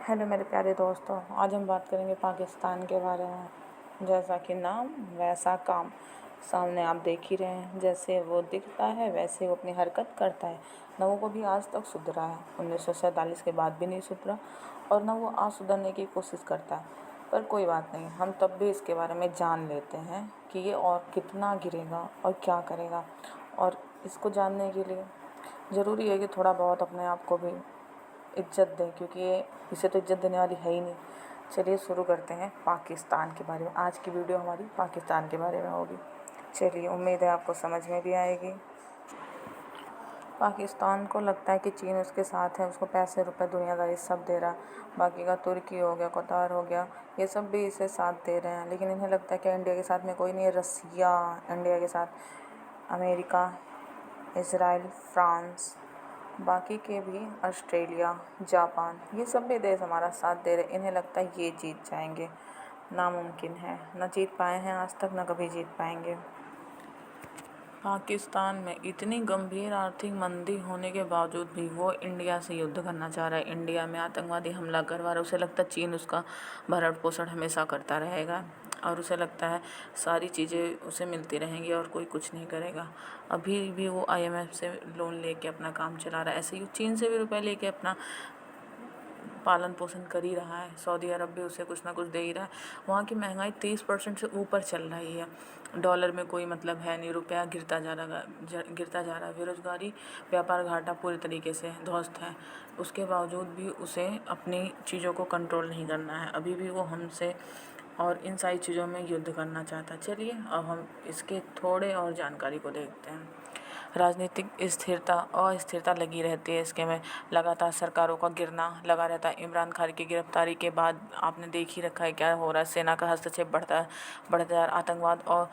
Hello मेरे प्यारे दोस्तों, आज हम बात करेंगे पाकिस्तान के बारे में। जैसा कि नाम वैसा काम, सामने आप देख ही रहे हैं। जैसे वो दिखता है वैसे वो अपनी हरकत करता है। न वो कभी आज तक सुधरा है, 1947 के बाद भी नहीं सुधरा, और न वो आज सुधरने की कोशिश करता है। पर कोई बात नहीं, हम तब भी इसके बारे में जान लेते हैं कि ये और कितना गिरेगा और क्या करेगा। और इसको जानने के लिए ज़रूरी है कि थोड़ा बहुत अपने आप को भी इज्जत दें, क्योंकि ये इसे तो इज्जत देने वाली है ही नहीं। चलिए शुरू करते हैं पाकिस्तान के बारे में। आज की वीडियो हमारी पाकिस्तान के बारे में होगी। चलिए, उम्मीद है आपको समझ में भी आएगी। पाकिस्तान को लगता है कि चीन उसके साथ है, उसको पैसे रुपए दुनियादारी सब दे रहा है। बाकी का तुर्की हो गया, कतार हो गया, ये सब भी इसे साथ दे रहे हैं। लेकिन इन्हें लगता है कि इंडिया के साथ में कोई नहीं है। रसिया इंडिया के साथ, अमेरिका, इसराइल, फ्रांस, बाकी के भी, ऑस्ट्रेलिया, जापान, ये सब भी देश हमारा साथ दे रहे। इन्हें लगता है ये जीत जाएंगे। नामुमकिन है, न जीत पाए हैं आज तक, न कभी जीत पाएंगे। पाकिस्तान में इतनी गंभीर आर्थिक मंदी होने के बावजूद भी वो इंडिया से युद्ध करना चाह रहा है। इंडिया में आतंकवादी हमला करवा रहा है। उसे लगता है चीन उसका भरण पोषण हमेशा करता रहेगा, और उसे लगता है सारी चीज़ें उसे मिलती रहेंगी और कोई कुछ नहीं करेगा। अभी भी वो IMF से लोन लेके अपना काम चला रहा है। ऐसे ही चीन से भी रुपए लेके अपना पालन पोषण कर ही रहा है। सऊदी अरब भी उसे कुछ ना कुछ दे ही रहा है। वहाँ की महंगाई 30% से ऊपर चल रही है। डॉलर में कोई मतलब है नहीं, रुपया गिरता जा रहा है। बेरोजगारी, व्यापार घाटा पूरी तरीके से ध्वस्त है। उसके बावजूद भी उसे अपनी चीज़ों को कंट्रोल नहीं करना है। अभी भी वो हमसे और इन सारी चीज़ों में युद्ध करना चाहता है। चलिए अब हम इसके थोड़े और जानकारी को देखते हैं। राजनीतिक स्थिरता, अस्थिरता लगी रहती है इसके में। लगातार सरकारों का गिरना लगा रहता है। इमरान खान की गिरफ्तारी के बाद आपने देख ही रखा है क्या हो रहा है। सेना का हस्तक्षेप बढ़ता जा रहा है। आतंकवाद और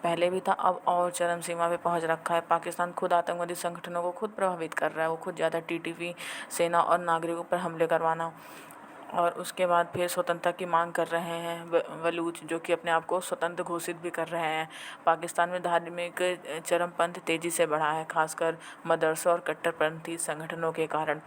पहले भी था, अब और चरम सीमा पे पहुंच रखा है। पाकिस्तान खुद आतंकवादी संगठनों को खुद प्रभावित कर रहा है। वो खुद ज़्यादा TTP, सेना और नागरिकों पर हमले करवाना, और उसके बाद फिर स्वतंत्रता की मांग कर रहे हैं बलूच, जो कि अपने आप को स्वतंत्र घोषित भी कर रहे हैं। पाकिस्तान में धार्मिक चरमपंथ तेज़ी से बढ़ा है, खासकर मदरसों और कट्टरपंथी संगठनों के कारण।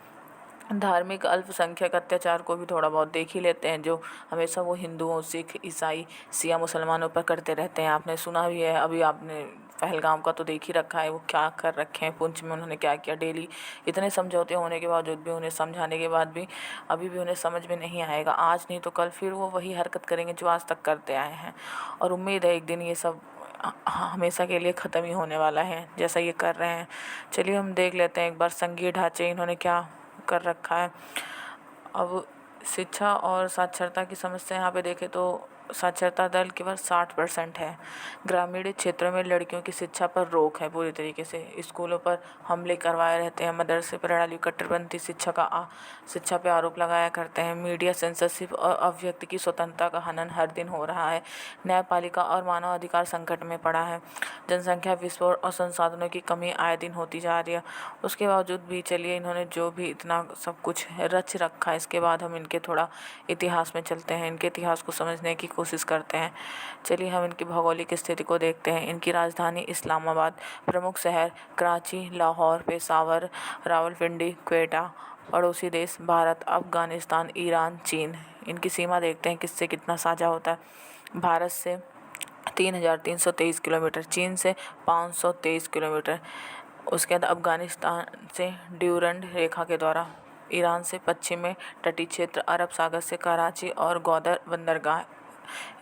धार्मिक अल्पसंख्यक अत्याचार को भी थोड़ा बहुत देख ही लेते हैं, जो हमेशा वो हिंदुओं, सिख, ईसाई, शिया मुसलमानों पर करते रहते हैं। आपने सुना भी है, अभी आपने पहलगाम का तो देख ही रखा है, वो क्या कर रखे हैं। पुंछ में उन्होंने क्या किया। डेली इतने समझौते होने के बावजूद भी, उन्हें समझाने के बाद भी अभी भी उन्हें समझ में नहीं आएगा। आज नहीं तो कल फिर वो वही हरकत करेंगे जो आज तक करते आए हैं, और उम्मीद है एक दिन ये सब हमेशा के लिए ख़त्म ही होने वाला है, जैसा ये कर रहे हैं। चलिए हम देख लेते हैं एक बार संघीय ढांचे इन्होंने क्या कर रखा है। अब शिक्षा और साक्षरता की समस्या यहाँ पे देखें तो साक्षरता दर केवल 60% है। ग्रामीण क्षेत्रों में लड़कियों की शिक्षा पर रोक है पूरी तरीके से। स्कूलों पर हमले करवाए रहते हैं। मदरसे प्रणाली कट्टरपंथी शिक्षा पे आरोप लगाया करते हैं। मीडिया सेंसरशिप और अभिव्यक्ति की स्वतंत्रता का हनन हर दिन हो रहा है। न्यायपालिका और मानवाधिकार संकट में पड़ा है। जनसंख्या विस्फोट और संसाधनों की कमी आए दिन होती जा रही है। उसके बावजूद भी चलिए, इन्होंने जो भी इतना सब कुछ रच रखा है, इसके बाद हम इनके थोड़ा इतिहास में चलते हैं, इनके इतिहास को समझने की कोशिश करते हैं। चलिए हम इनकी भौगोलिक स्थिति को देखते हैं। इनकी राजधानी इस्लामाबाद, प्रमुख शहर कराची, लाहौर, पेशावर, रावलपिंडी, क्वेटा। पड़ोसी देश भारत, अफगानिस्तान, ईरान, चीन। इनकी सीमा देखते हैं किससे कितना साझा होता है। भारत से 3,323 किलोमीटर, चीन से 523 किलोमीटर। उसके बाद अफगानिस्तान से ड्यूरंड रेखा के द्वारा, ईरान से पश्चिम में तटीय क्षेत्र, अरब सागर से कराची और ग्वादर बंदरगाह।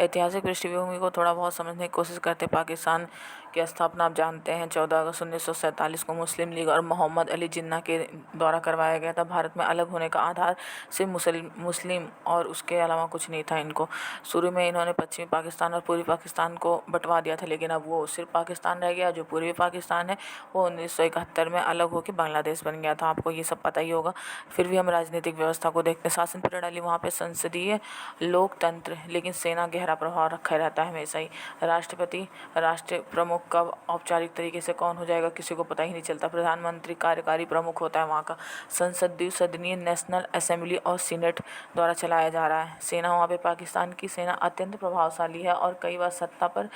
ऐतिहासिक पृष्ठभूमि को थोड़ा बहुत समझने की कोशिश करते। पाकिस्तान की स्थापना आप जानते हैं 14 अगस्त 1947 को मुस्लिम लीग और मोहम्मद अली जिन्ना के द्वारा करवाया गया था। भारत में अलग होने का आधार सिर्फ मुस्लिम और उसके अलावा कुछ नहीं था। इनको शुरू में इन्होंने पश्चिमी पाकिस्तान और पूर्वी पाकिस्तान को बंटवा दिया था, लेकिन अब वो सिर्फ पाकिस्तान रह गया। जो पूर्वी पाकिस्तान है वो 1971 में अलग होकर बांग्लादेश बन गया था। आपको ये सब पता ही होगा। फिर भी हम राजनीतिक व्यवस्था को देखते हैं। शासन प्रणाली वहाँ पे संसदीय लोकतंत्र, लेकिन सेना गहरा प्रभाव रखा रहता है हमेशा ही। राष्ट्रपति राष्ट्र प्रमुख प्रमुख कब औपचारिक तरीके से कौन हो जाएगा किसी को पता ही नहीं चलता। प्रधानमंत्री कार्यकारी प्रमुख होता है वहाँ का। संसद द्विसदनीय नेशनल असेंबली और सीनेट द्वारा चलाया जा रहा है। सेना वहाँ पे पाकिस्तान की सेना अत्यंत प्रभावशाली है और कई बार सत्ता पर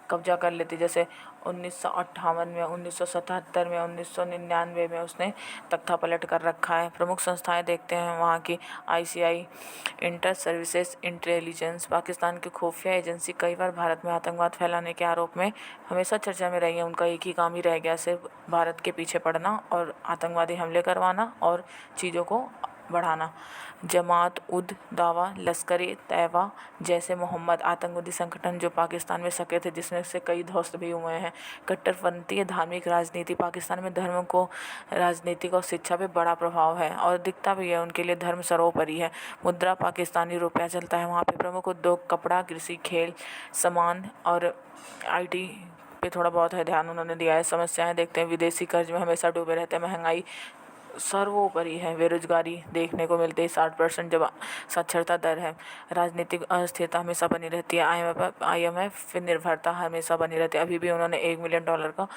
कब्जा कर लेती, जैसे 1958 में, 1977 में, 1999 में उसने तख्ता पलट कर रखा है। प्रमुख संस्थाएं देखते हैं वहाँ की। ICI, inter services intelligence, Pakistan की खुफिया एजेंसी, कई बार भारत में आतंकवाद फैलाने के आरोप में हमेशा चर्चा में रही है। उनका एक ही काम ही रह गया, सिर्फ भारत के पीछे पड़ना और आतंकवादी हमले करवाना और चीज़ों को बढ़ाना। जमात उद दावा, लश्कर-ए तैयबा जैसे मोहम्मद आतंकवादी संगठन जो पाकिस्तान में सक्रिय थे, जिसमें से कई ध्वस्त भी हुए हैं। कट्टरपंथी धार्मिक राजनीति, पाकिस्तान में धर्म को राजनीतिक और शिक्षा पे बड़ा प्रभाव है और दिखता भी है, उनके लिए धर्म सर्वोपरि है। मुद्रा पाकिस्तानी रुपया चलता है वहाँ पे। प्रमुख उद्योग कपड़ा, कृषि, खेल, सामान और IT पे थोड़ा बहुत है ध्यान उन्होंने दिया है। समस्याएं देखते हैं, विदेशी कर्ज में हमेशा डूबे रहते हैं, महंगाई सर्वोपरि है, बेरोजगारी देखने को मिलती है 60% जब साक्षरता दर है। राजनीतिक अस्थिरता हमेशा बनी रहती है। IMF पे निर्भरता हमेशा बनी रहती है। अभी भी उन्होंने $1 मिलियन का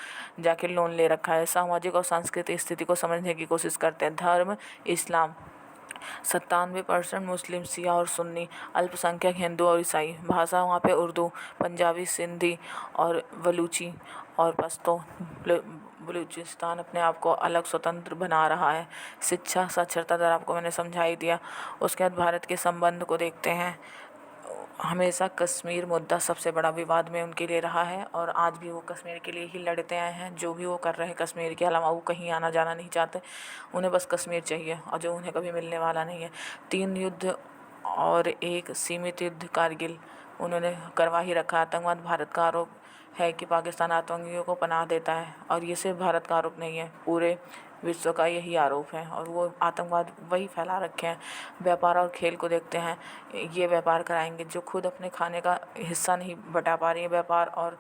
जाके लोन ले रखा है। सामाजिक और सांस्कृतिक स्थिति को समझने की कोशिश करते हैं। धर्म इस्लाम, 97% मुस्लिम, शिया और सुन्नी, अल्पसंख्यक हिंदू और ईसाई। भाषा वहाँ पे उर्दू, पंजाबी, सिंधी और बलूची और पश्तो। बलूचिस्तान अपने आप को अलग स्वतंत्र बना रहा है। शिक्षा साक्षरता दर आपको मैंने समझा ही दिया। उसके बाद भारत के संबंध को देखते हैं। हमेशा कश्मीर मुद्दा सबसे बड़ा विवाद में उनके लिए रहा है और आज भी वो कश्मीर के लिए ही लड़ते आए हैं। जो भी वो कर रहे हैं कश्मीर के अलावा वो कहीं आना जाना नहीं चाहते, उन्हें बस कश्मीर चाहिए और जो उन्हें कभी मिलने वाला नहीं है। 3 युद्ध और एक सीमित युद्ध कारगिल उन्होंने करवा ही रखा। आतंकवाद, भारत का आरोप है कि पाकिस्तान आतंकियों को पनाह देता है और ये सिर्फ भारत का आरोप नहीं है, पूरे विश्व का यही आरोप है और वो आतंकवाद वही फैला रखे हैं। व्यापार और खेल को देखते हैं। ये व्यापार कराएंगे जो खुद अपने खाने का हिस्सा नहीं बटा पा रही है, व्यापार और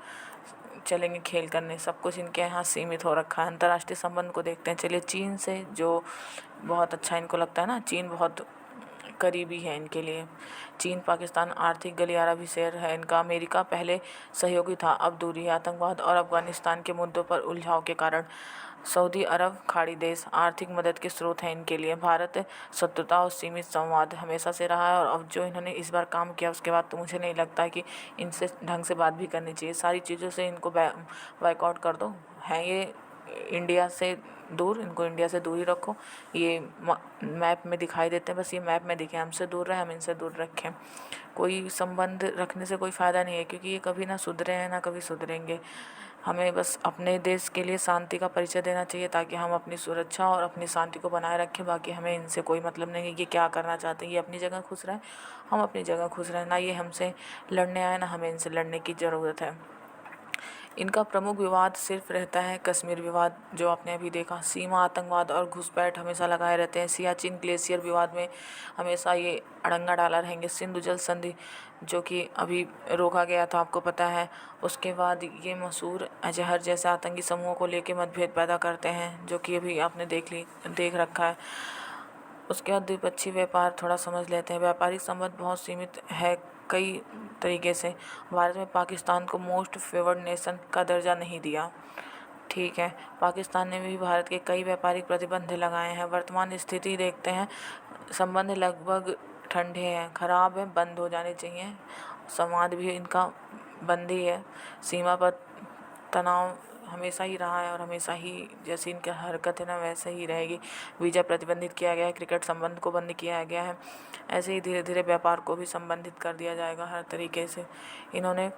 चलेंगे खेल करने, सब कुछ इनके यहाँ सीमित हो रखा है। अंतर्राष्ट्रीय संबंध को देखते हैं। चलिए चीन से, जो बहुत अच्छा इनको लगता है ना, चीन बहुत करीबी है इनके लिए। चीन पाकिस्तान आर्थिक गलियारा भी शेयर है इनका। अमेरिका पहले सहयोगी था, अब दूरी है। आतंकवाद और अफगानिस्तान के मुद्दों पर उलझाव के कारण सऊदी अरब खाड़ी देश आर्थिक मदद के स्रोत हैं इनके लिए। भारत शत्रुता और सीमित संवाद हमेशा से रहा है और अब जो इन्होंने इस बार काम किया उसके बाद तो मुझे नहीं लगता कि इनसे ढंग से बात भी करनी चाहिए। सारी चीज़ों से इनको बाइकआउट कर दो। हैं ये इंडिया से दूर, इनको इंडिया से दूर ही रखो। ये मैप में दिखाई देते हैं, बस ये मैप में दिखे, हमसे दूर रहे, हम इनसे दूर रखें। कोई संबंध रखने से कोई फ़ायदा नहीं है क्योंकि ये कभी ना सुधरे हैं ना कभी सुधरेंगे। हमें बस अपने देश के लिए शांति का परिचय देना चाहिए ताकि हम अपनी सुरक्षा और अपनी शांति को बनाए रखें। बाकी हमें इनसे कोई मतलब नहीं है कि क्या करना चाहते हैं। ये अपनी जगह खुश रहें, हम अपनी जगह खुश रहें। ना ये हमसे लड़ने आए, ना हमें इनसे लड़ने की ज़रूरत है। इनका प्रमुख विवाद सिर्फ रहता है कश्मीर विवाद, जो आपने अभी देखा। सीमा आतंकवाद और घुसपैठ हमेशा लगाए रहते हैं। सियाचिन ग्लेशियर विवाद में हमेशा ये अड़ंगा डाला रहेंगे। सिंधु जल संधि जो कि अभी रोका गया था, आपको पता है। उसके बाद ये मसूद अजहर जैसे आतंकी समूहों को लेकर मतभेद पैदा करते हैं, जो कि अभी आपने देख रखा है। उसके बाद द्विपक्षीय व्यापार थोड़ा समझ लेते हैं। व्यापारिक संबंध बहुत सीमित है कई तरीके से। भारत में पाकिस्तान को मोस्ट फेवर्ड नेशन का दर्जा नहीं दिया, ठीक है। पाकिस्तान ने भी भारत के कई व्यापारिक प्रतिबंध लगाए हैं। वर्तमान स्थिति देखते हैं, संबंध लगभग ठंडे हैं, ख़राब है, बंद हो जाने चाहिए। संवाद भी इनका बंद ही है। सीमा पर तनाव हमेशा ही रहा है और हमेशा ही जैसी इनकी हरकत है ना वैसे ही रहेगी। वीज़ा प्रतिबंधित किया गया है, क्रिकेट संबंध को बंद किया गया है। ऐसे ही धीरे धीरे व्यापार को भी संबंधित कर दिया जाएगा हर तरीके से। इन्होंने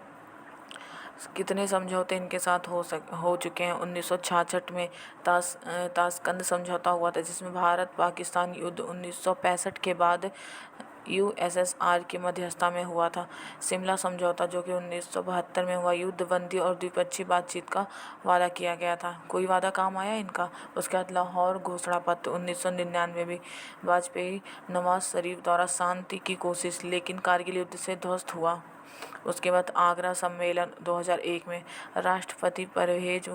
कितने समझौते इनके साथ हो चुके हैं। 1966 में ताशकंद समझौता हुआ था, जिसमें भारत पाकिस्तान युद्ध 1965 के बाद USSR की मध्यस्थता में हुआ था। शिमला समझौता जो कि 1972 में हुआ, युद्ध बंदी और द्विपक्षीय बातचीत का वादा किया गया था। कोई वादा काम आया इनका। उसके बाद लाहौर घोषणा पत्र 1999 में वाजपेयी नवाज शरीफ द्वारा शांति की कोशिश, लेकिन कारगिल युद्ध से ध्वस्त हुआ। उसके बाद आगरा सम्मेलन 2001 में राष्ट्रपति परवेज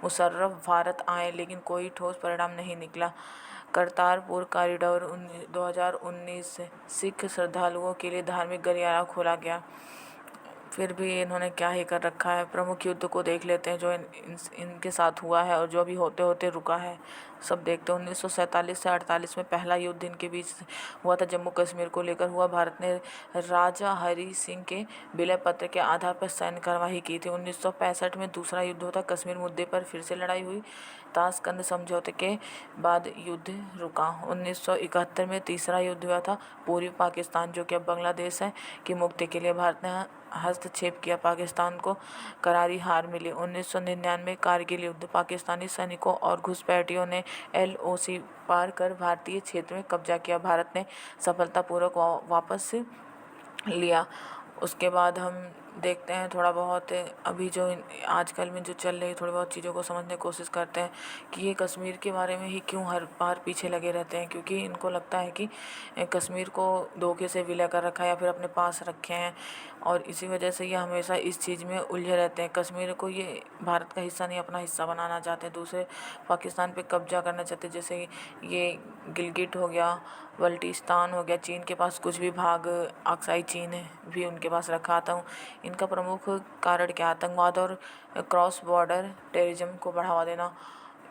मुशर्रफ भारत आए, लेकिन कोई ठोस परिणाम नहीं निकला। करतारपुर कॉरिडोर 2019 से सिख श्रद्धालुओं के लिए धार्मिक गलियारा खोला गया। फिर भी इन्होंने क्या ही कर रखा है। प्रमुख युद्ध को देख लेते हैं जो इनके साथ हुआ है और जो अभी होते होते रुका है, सब देखते हैं। 1947 से 48 में पहला युद्ध इनके बीच हुआ था, जम्मू कश्मीर को लेकर हुआ। भारत ने राजा हरि सिंह के विलय पत्र के आधार पर सैन्य कार्यवाही की थी। 1965 में दूसरा युद्ध हुआ था, कश्मीर मुद्दे पर फिर से लड़ाई हुई। ताशकंद समझौते के बाद युद्ध रुका। 1971 में तीसरा युद्ध हुआ था, पूर्वी पाकिस्तान जो कि अब बांग्लादेश है की मुक्ति के लिए भारत ने हस्तक्षेप किया। पाकिस्तान को करारी हार मिली। 1999 कारगिल युद्ध, पाकिस्तानी सैनिकों और घुसपैठियों ने LOC पार कर भारतीय क्षेत्र में कब्जा किया। भारत ने सफलतापूर्वक वापस लिया। उसके बाद हम देखते हैं थोड़ा बहुत अभी जो आजकल में जो चल रही थोड़ी बहुत चीज़ों को समझने की कोशिश करते हैं कि ये कश्मीर के बारे में ही क्यों हर बार पीछे लगे रहते हैं, क्योंकि इनको लगता है कि कश्मीर को धोखे से विलय कर रखा है या फिर अपने पास रखे हैं, और इसी वजह से ये हमेशा इस चीज़ में उलझे रहते हैं। कश्मीर को ये भारत का हिस्सा नहीं, अपना हिस्सा बनाना चाहते हैं, दूसरे पाकिस्तान पे कब्जा करना चाहते हैं। जैसे ये गिलगिट हो गया, बल्टिस्तान हो गया, चीन के पास कुछ भी भाग अक्साई चीन है भी उनके पास रखा था। इनका प्रमुख कारण क्या, आतंकवाद और क्रॉस बॉर्डर टेररिज्म को बढ़ावा देना।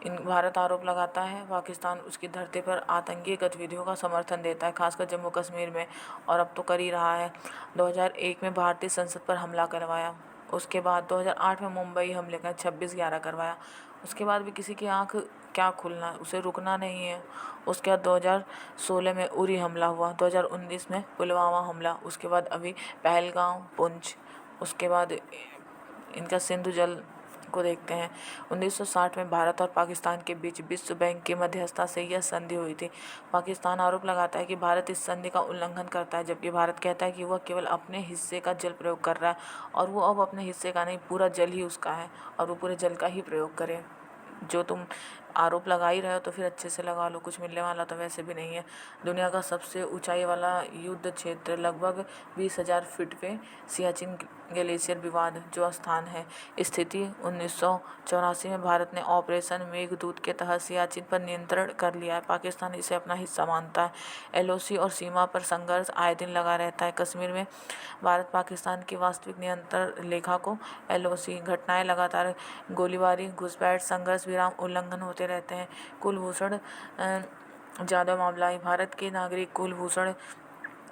भारत आरोप लगाता है पाकिस्तान उसकी धरती पर आतंकी गतिविधियों का समर्थन देता है, खासकर जम्मू कश्मीर में, और अब तो कर ही रहा है। 2001 में भारतीय संसद पर हमला करवाया। उसके बाद 2008 में मुंबई हमले का 26/11 करवाया। उसके बाद भी किसी की आंख क्या खुलना, उसे रुकना नहीं है। उसके बाद 2016 में उरी हमला हुआ, 2019 में पुलवामा हमला, उसके बाद अभी पहलगाम, पुंछ, उसके बाद इनका सिंधु जल को देखते हैं। 1960 में भारत और पाकिस्तान के बीच विश्व बैंक की मध्यस्थता से यह संधि हुई थी। पाकिस्तान आरोप लगाता है कि भारत इस संधि का उल्लंघन करता है, जबकि भारत कहता है कि वह केवल अपने हिस्से का जल प्रयोग कर रहा है, और वो अब अपने हिस्से का नहीं, पूरा जल ही उसका है और वो पूरे जल का ही प्रयोग करे। जो तुम आरोप लगा ही रहे हो तो फिर अच्छे से लगा लो, कुछ मिलने वाला तो वैसे भी नहीं है। दुनिया का सबसे ऊंचाई वाला युद्ध क्षेत्र, लगभग 20,000 फीट पे सियाचिन ग्लेशियर विवाद जो स्थान है स्थिति। 1984 में भारत ने ऑपरेशन मेघदूत के तहत सियाचिन पर नियंत्रण कर लिया है। पाकिस्तान इसे अपना हिस्सा मानता है। LOC और सीमा पर संघर्ष आए दिन लगा रहता है। कश्मीर में भारत पाकिस्तान की वास्तविक नियंत्रण रेखा को LOC घटनाएं लगातार गोलीबारी, घुसपैठ, संघर्ष विराम उल्लंघन होते रहते हैं। कुलभूषण जाधव मामला, भारत के नागरिक कुलभूषण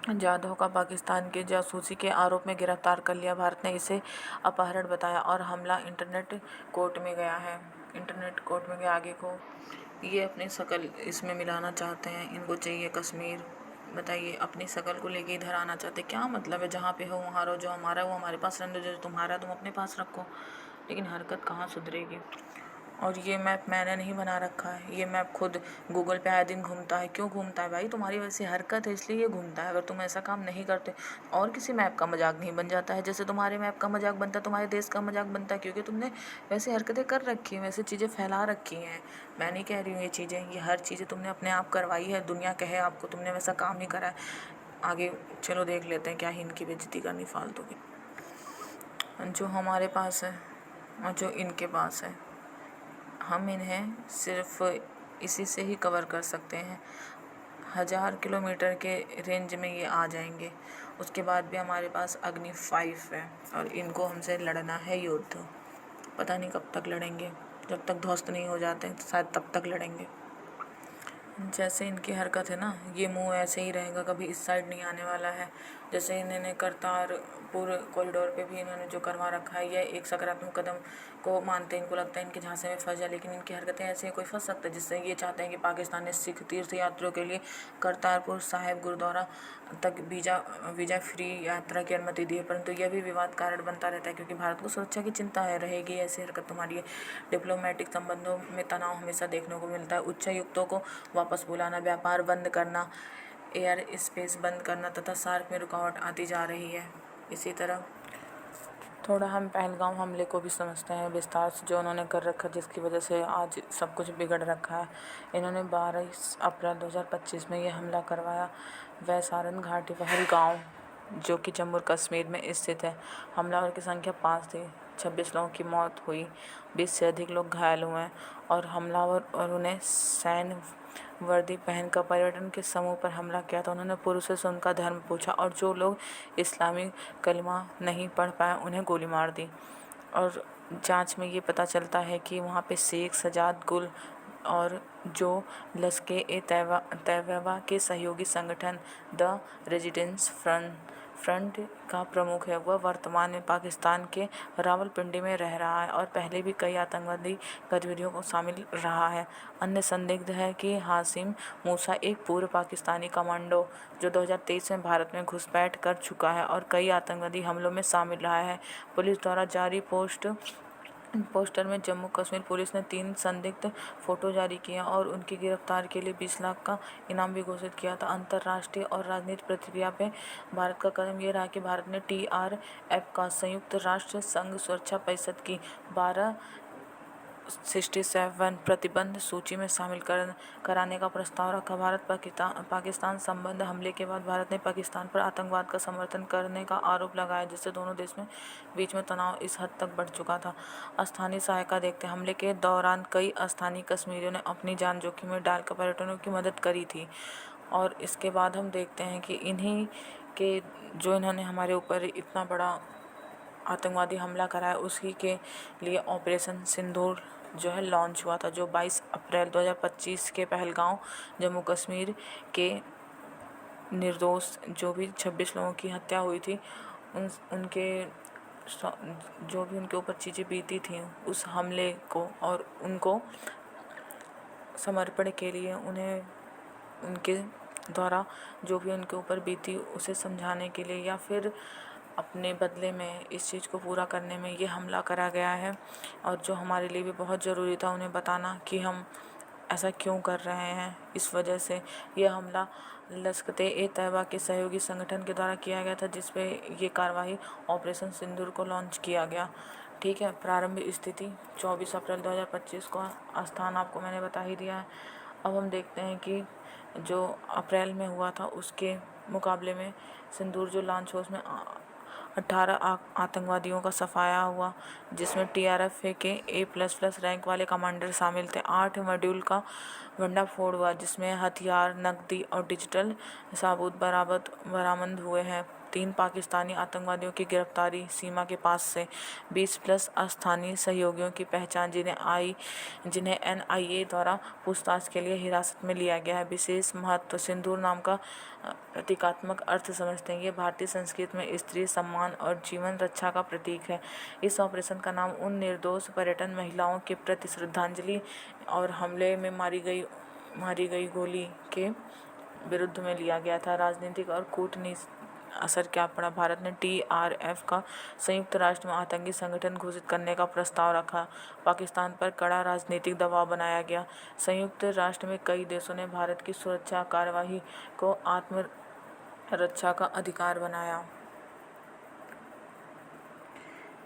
जाधव का पाकिस्तान के जासूसी के आरोप में गिरफ्तार कर लिया। भारत ने इसे अपहरण बताया और हमला इंटरनेट कोर्ट में गया है। इंटरनेट कोर्ट में गया आगे को ये अपनी शकल इसमें मिलाना चाहते हैं। इनको चाहिए कश्मीर, बताइए, अपनी शकल को लेके इधर आना चाहते। क्या मतलब है, जहाँ पे हो वहाँ रहो, जो हमारा है वो हमारे पास रहने दो, जो तुम्हारा तुम अपने पास रखो। लेकिन हरकत कहाँ सुधरेगी। और ये मैप मैंने नहीं बना रखा है, ये मैप खुद गूगल पे आए दिन घूमता है। क्यों घूमता है भाई, तुम्हारी वैसी हरकत है इसलिए ये घूमता है। अगर तुम ऐसा काम नहीं करते और किसी मैप का मजाक नहीं बन जाता है, जैसे तुम्हारे मैप का मजाक बनता है, तुम्हारे देश का मजाक बनता है, क्योंकि तुमने वैसी हरकतें कर रखी हैं, वैसे चीज़ें फैला रखी हैं। मैं नहीं कह रही हूँ ये चीज़ें, ये हर चीज़ें तुमने अपने आप करवाई है, दुनिया कहे आपको, तुमने वैसा काम ही करा है। आगे चलो देख लेते हैं क्या ही इनकी बेइज्जती करनी फालतू की। जो हमारे पास है और जो इनके पास है, हम इन्हें सिर्फ इसी से ही कवर कर सकते हैं। 1000 किलोमीटर के रेंज में ये आ जाएंगे। उसके बाद भी हमारे पास अग्नि 5 है और इनको हमसे लड़ना है युद्ध। पता नहीं कब तक लड़ेंगे, जब तक ध्वस्त नहीं हो जाते तो शायद तब तक लड़ेंगे। जैसे इनकी हरकत है ना, ये मुंह ऐसे ही रहेगा, कभी इस साइड नहीं आने वाला है। जैसे इन्होंने करतारपुर कॉरिडोर पे भी इन्होंने जो करवा रखा है, यह एक सकारात्मक कदम को मानते हैं। इनको लगता है इनके झांसे में फंस जाए, लेकिन इनकी हरकतें ऐसे कोई फंस सकता है। जिससे ये चाहते हैं कि पाकिस्तान ने सिख तीर्थ यात्रियों के लिए करतारपुर साहिब गुरुद्वारा तक वीज़ा फ्री यात्रा की अनुमति दी है, परंतु यह भी विवाद कारण बनता रहता है, क्योंकि भारत को सुरक्षा की चिंता है रहेगी ऐसी हरकत तुम्हारी है। डिप्लोमेटिक संबंधों में तनाव हमेशा देखने को मिलता है। उच्चायुक्तों को वापस बुलाना, व्यापार बंद करना, एयर स्पेस बंद करना तथा सार्क में रुकावट आती जा रही है। इसी तरह थोड़ा हम पहलगाम हमले को भी समझते हैं विस्तार से, जो उन्होंने कर रखा, जिसकी वजह से आज सब कुछ बिगड़ रखा है। इन्होंने 22 अप्रैल 2025 में ये हमला करवाया वैसारन घाटी पहलगाम, जो कि जम्मू कश्मीर में स्थित है। हमलावर की संख्या 5 थी। 26 लोगों की मौत हुई, 20 से अधिक लोग घायल हुए और हमलावर और उन्हें सैन्य वर्दी पहनकर पर्यटन के समूह पर हमला किया था। उन्होंने पुरुषों से उनका धर्म पूछा और जो लोग इस्लामी कलिमा नहीं पढ़ पाए उन्हें गोली मार दी। और जांच में ये पता चलता है कि वहाँ पे शेख सजाद गुल और जो लश्कर-ए-तैयबा के सहयोगी संगठन द रेजिस्टेंस फ्रंट का प्रमुख है, वह वर्तमान में पाकिस्तान के रावलपिंडी में रह रहा है और पहले भी कई आतंकवादी गतिविधियों को शामिल रहा है। अन्य संदिग्ध है कि हाशिम मूसा एक पूर्व पाकिस्तानी कमांडो जो 2023 में भारत में घुसपैठ कर चुका है और कई आतंकवादी हमलों में शामिल रहा है। पुलिस द्वारा जारी पोस्टर में जम्मू कश्मीर पुलिस ने 3 संदिग्ध फोटो जारी किए और उनकी गिरफ्तार के लिए 20 लाख का इनाम भी घोषित किया था। अंतर्राष्ट्रीय और राजनीतिक प्रतिक्रिया पे भारत का कदम ये रहा कि भारत ने TRF का संयुक्त राष्ट्र संघ सुरक्षा परिषद की 1267 प्रतिबंध सूची में शामिल कराने का प्रस्ताव रखा। भारत पाकिस्तान संबंध हमले के बाद भारत ने पाकिस्तान पर आतंकवाद का समर्थन करने का आरोप लगाया, जिससे दोनों देश में बीच में तनाव इस हद तक बढ़ चुका था। स्थानीय सहायता देखते हमले के दौरान कई स्थानीय कश्मीरियों ने अपनी जान जोखिम में डालकर पर्यटकों की मदद करी थी। और इसके बाद हम देखते हैं कि इन्होंने हमारे ऊपर इतना बड़ा आतंकवादी हमला कराया, उसी के लिए ऑपरेशन सिंदूर जो है लॉन्च हुआ था, जो 22 अप्रैल 2025 के पहलगांव जम्मू कश्मीर के निर्दोष जो भी 26 लोगों की हत्या हुई थी उनके जो भी उनके ऊपर चीज़ें बीती थी उस हमले को और उनको समर्पण के लिए उन्हें उनके द्वारा जो भी उनके ऊपर बीती उसे समझाने के लिए या फिर अपने बदले में इस चीज़ को पूरा करने में ये हमला करा गया है। और जो हमारे लिए भी बहुत ज़रूरी था उन्हें बताना कि हम ऐसा क्यों कर रहे हैं। इस वजह से यह हमला लश्कर-ए-तैयबा के सहयोगी संगठन के द्वारा किया गया था, जिस पे ये कार्रवाई ऑपरेशन सिंदूर को लॉन्च किया गया। ठीक है, प्रारंभिक स्थिति 24 अप्रैल 2025 को, स्थान आपको मैंने बता ही दिया है। अब हम देखते हैं कि जो अप्रैल में हुआ था उसके मुकाबले में सिंदूर जो लॉन्च हुआ उसमें 18 आतंकवादियों का सफाया हुआ, जिसमें TRF के A++ रैंक वाले कमांडर शामिल थे। 8 मॉड्यूल का भंडाफोड़ हुआ, जिसमें हथियार, नकदी और डिजिटल सबूत बरामद हुए हैं। 3 पाकिस्तानी आतंकवादियों की गिरफ्तारी सीमा के पास से, 20+ स्थानीय सहयोगियों की पहचान, जिन्हें NIA द्वारा पूछताछ के लिए हिरासत में लिया गया है। विशेष महत्व, सिंदूर नाम का प्रतीकात्मक अर्थ समझते हैं। ये भारतीय संस्कृति में स्त्री सम्मान और जीवन रक्षा का प्रतीक है। इस ऑपरेशन का नाम उन निर्दोष पर्यटन महिलाओं के प्रति श्रद्धांजलि और हमले में मारी गई गोली के विरुद्ध में लिया गया था। राजनीतिक और कूटनीतिक असर क्या पड़ा? भारत ने TRF का संयुक्त राष्ट्र में आतंकी संगठन घोषित करने का प्रस्ताव रखा। पाकिस्तान पर कड़ा राजनीतिक दबाव बनाया गया। संयुक्त राष्ट्र में कई देशों ने भारत की सुरक्षा कार्यवाही को आत्मरक्षा का अधिकार बनाया।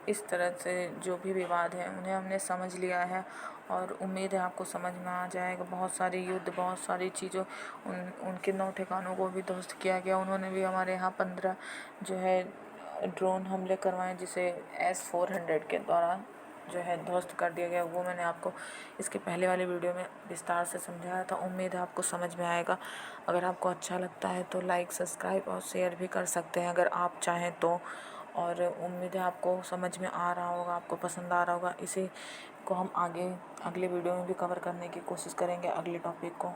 इस तरह से जो भी विवाद है उन्हें हमने समझ लिया है और उम्मीद है आपको समझ में आ जाएगा। बहुत सारे युद्ध, बहुत सारी चीज़ों उनके 9 ठिकानों को भी ध्वस्त किया गया। उन्होंने भी हमारे यहाँ 15 जो है ड्रोन हमले करवाए, जिसे S-400 के द्वारा जो है ध्वस्त कर दिया गया। वो मैंने आपको इसके पहले वाले वीडियो में विस्तार से समझाया था। उम्मीद है आपको समझ में आएगा। अगर आपको अच्छा लगता है तो लाइक, सब्सक्राइब और शेयर भी कर सकते हैं अगर आप चाहें तो। और उम्मीद है आपको समझ में आ रहा होगा, आपको पसंद आ रहा होगा। इसी को हम अगले वीडियो में भी कवर करने की कोशिश करेंगे, अगले टॉपिक को।